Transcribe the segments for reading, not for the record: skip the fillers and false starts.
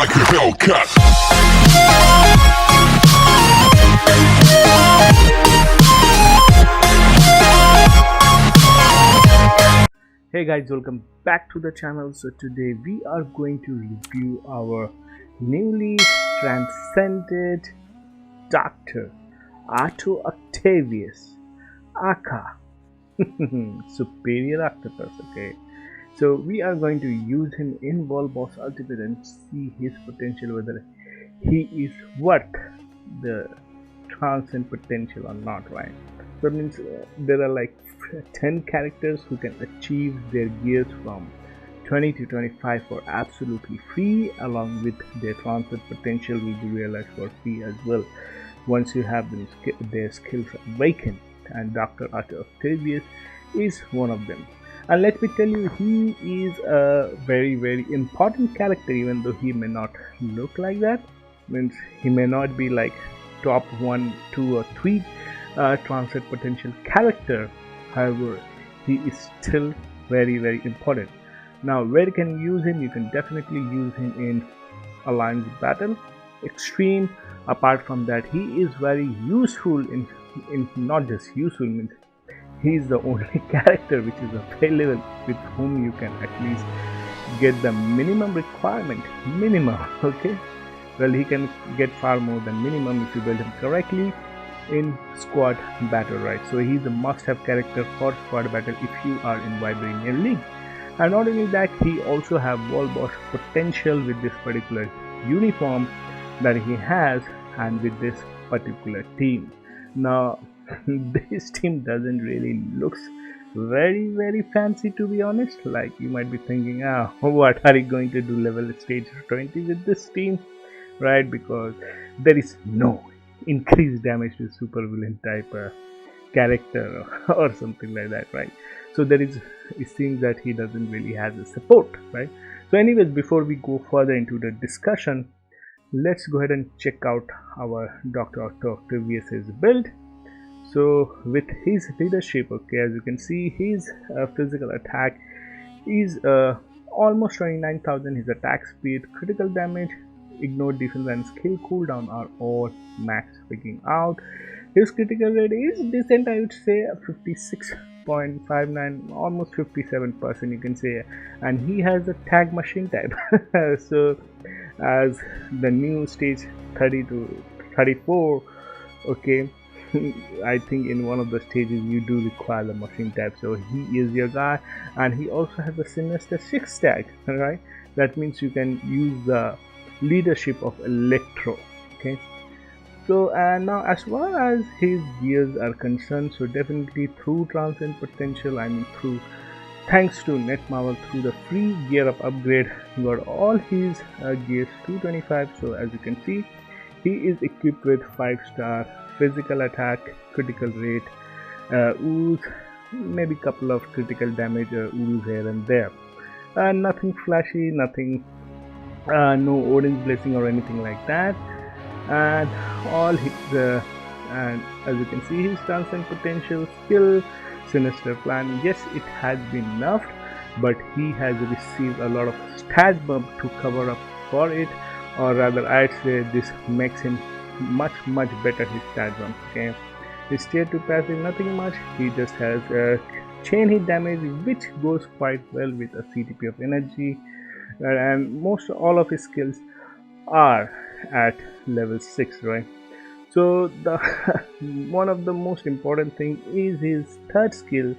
like a Hellcat. Hey guys, welcome back to the channel. So today we are going to review our newly transcended Dr. Octavius aka Superior Octopus. Okay, so we are going to use him in World Boss Ultimate and see his potential, whether he is worth the transcend potential or not, right? So it means there are like 10 characters who can achieve their gears from 20 to 25 for absolutely free, along with their transcend potential will be realized for free as well once you have them, their skills awakened, and Dr. Octavius is one of them. And let me tell you, he is a very important character, even though he may not look like that. Means he may not be like top 1, 2 or 3 transcend potential character. However, he is still very important. Now, where you can use him? You can definitely use him in alliance battle, extreme. Apart from that, he is very useful in not just useful, means he is the only character which is available with whom you can at least get the minimum requirement. Okay, well, he can get far more than minimum if you build him correctly in squad battle, right? So he's a must-have character for squad battle if you are in Vibranium League. And not only that, he also have World Boss potential with this particular uniform that he has and with this particular team. Now this team doesn't really looks very fancy, to be honest. Like, you might be thinking, what are you going to do level stage 20 with this team, right? Because there is no increased damage to super villain type character or something like that, right? So there is, it seems that he doesn't really have the support, right? So anyways, before we go further into the discussion, let's go ahead and check out our Dr. Octavius's build. So with his leadership, okay, as you can see, his physical attack is almost 29,000. His attack speed, critical damage, ignored defense and skill cooldown are all max freaking out. His critical rate is decent, I would say 56.59, almost 57% you can say, and he has a tag machine type. So as the new stage 30 to 34, okay, I think in one of the stages you do require the machine type, so he is your guy. And he also has a Sinister 6 tag, right? That means you can use the leadership of Electro. Okay, so and now as far as his gears are concerned, so definitely through transcend potential, I mean through thanks to Netmarble, through the free gear up upgrade, got all his gears 225. So as you can see, he is equipped with 5-star physical attack, critical rate, ooze, maybe couple of critical damage ooze here and there, nothing flashy, nothing no Odin's blessing or anything like that. And all his and as you can see, his transcend potential, skill, sinister plan, yes, it has been nerfed, but he has received a lot of stat bump to cover up for it, or rather I'd say this makes him much better, his stat bump. Okay, his tier 2 passive, nothing much, he just has chain hit damage, which goes quite well with a CTP of energy, and most all of his skills are at level 6, right? So the one of the most important thing is his third skill.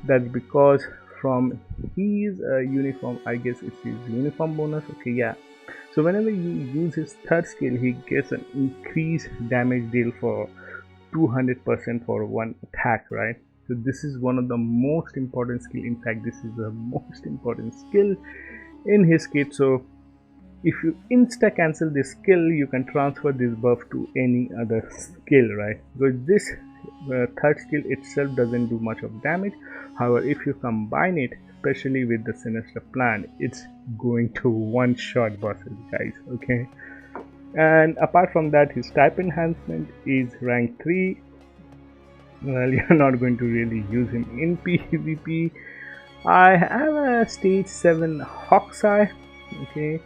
That's because from his uniform, I guess it's his uniform bonus. Okay, yeah, so whenever you use his third skill, he gets an increased damage deal for 200% for one attack, right? So this is one of the most important skill. In fact, this is the most important skill in his kit. So if you insta cancel this skill, you can transfer this buff to any other skill, right? Because this third skill itself doesn't do much of damage. However, if you combine it, especially with the sinister plan, it's going to one-shot bosses, guys. Okay, and apart from that, his type enhancement is rank 3. Well, you're not going to really use him in PvP. I have a stage 7 Hawkeye, okay,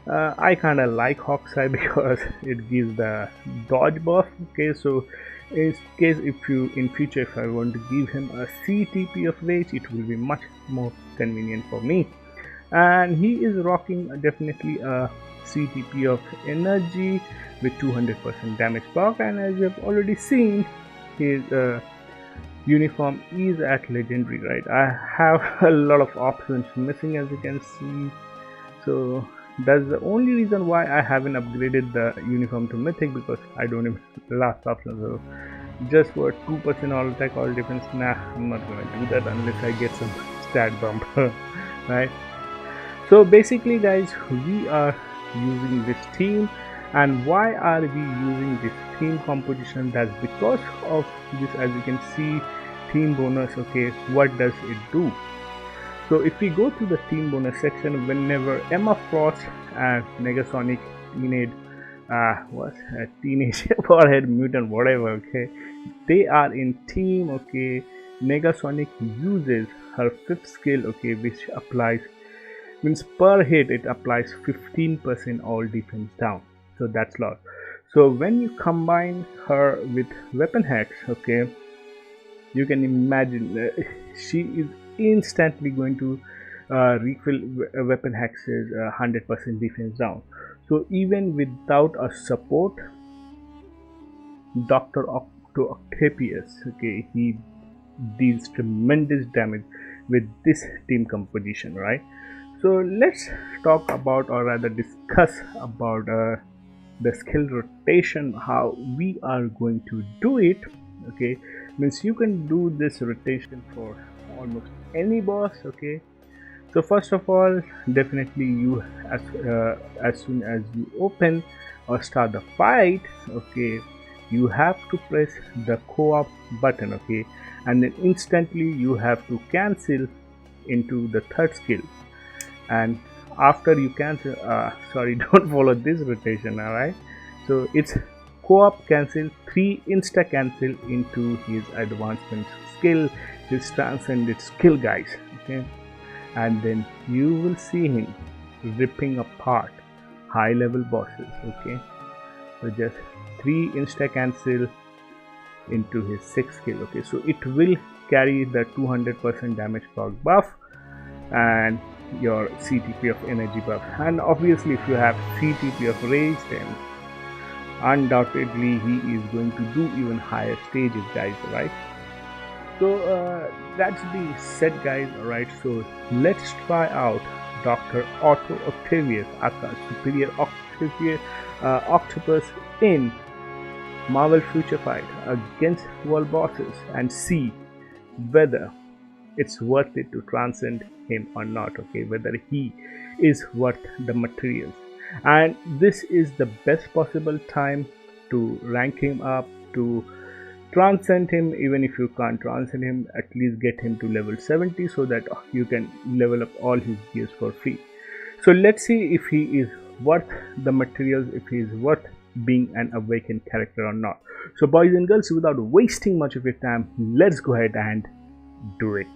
I kind of like Hawkeye because it gives the dodge buff. Okay, so in case if you in future if I want to give him a CTP of rage, it will be much more convenient for me. And he is rocking definitely a CTP of energy with 200% damage buff, and as you have already seen, his uniform is at legendary, right? I have a lot of options missing, as you can see, so that's the only reason why I haven't upgraded the uniform to mythic, because I don't have the last option. So just for 2% all attack, all defense, nah, I'm not gonna do that unless I get some stat bump. Right? So basically guys, we are using this team. And why are we using this team composition? That's because of this, as you can see, team bonus. Okay, what does it do? So if we go to the team bonus section, whenever Emma Frost and Negasonic teenage warhead mutant, whatever, okay, they are in team, okay, Negasonic uses her 5th skill, okay, which applies, means per hit it applies 15% all defense down. So that's lot. So when you combine her with weapon hacks, okay, you can imagine she is instantly going to refill weapon hacks 100% defense down. So even without a support, Dr. Octopus, okay, he deals tremendous damage with this team composition, right? So let's talk about, or rather discuss about the skill rotation, how we are going to do it. Okay, means you can do this rotation for almost any boss. Okay, so first of all, definitely you as soon as you open or start the fight, okay, you have to press the co-op button, okay, and then instantly you have to cancel into the 3rd skill. And after you cancel, sorry, don't follow this rotation, alright? So it's co-op cancel, 3 insta cancel into his advancement skill, his transcended skill, guys, okay? And then you will see him ripping apart high level bosses, okay? So just 3 insta cancel into his 6th skill, okay? So it will carry the 200% damage proc buff and your CTP of energy buff, and obviously if you have CTP of rage, then undoubtedly he is going to do even higher stages, guys, right? So that's the set, guys, alright? So let's try out Dr. Otto Octavius, aka Superior Octopus in Marvel Future Fight against world bosses and see whether it's worth it to transcend him or not, okay, whether he is worth the materials. And this is the best possible time to rank him up, to transcend him. Even if you can't transcend him, at least get him to level 70 so that you can level up all his gears for free. So let's see if he is worth the materials, if he is worth being an awakened character or not. So boys and girls, without wasting much of your time, let's go ahead and do it.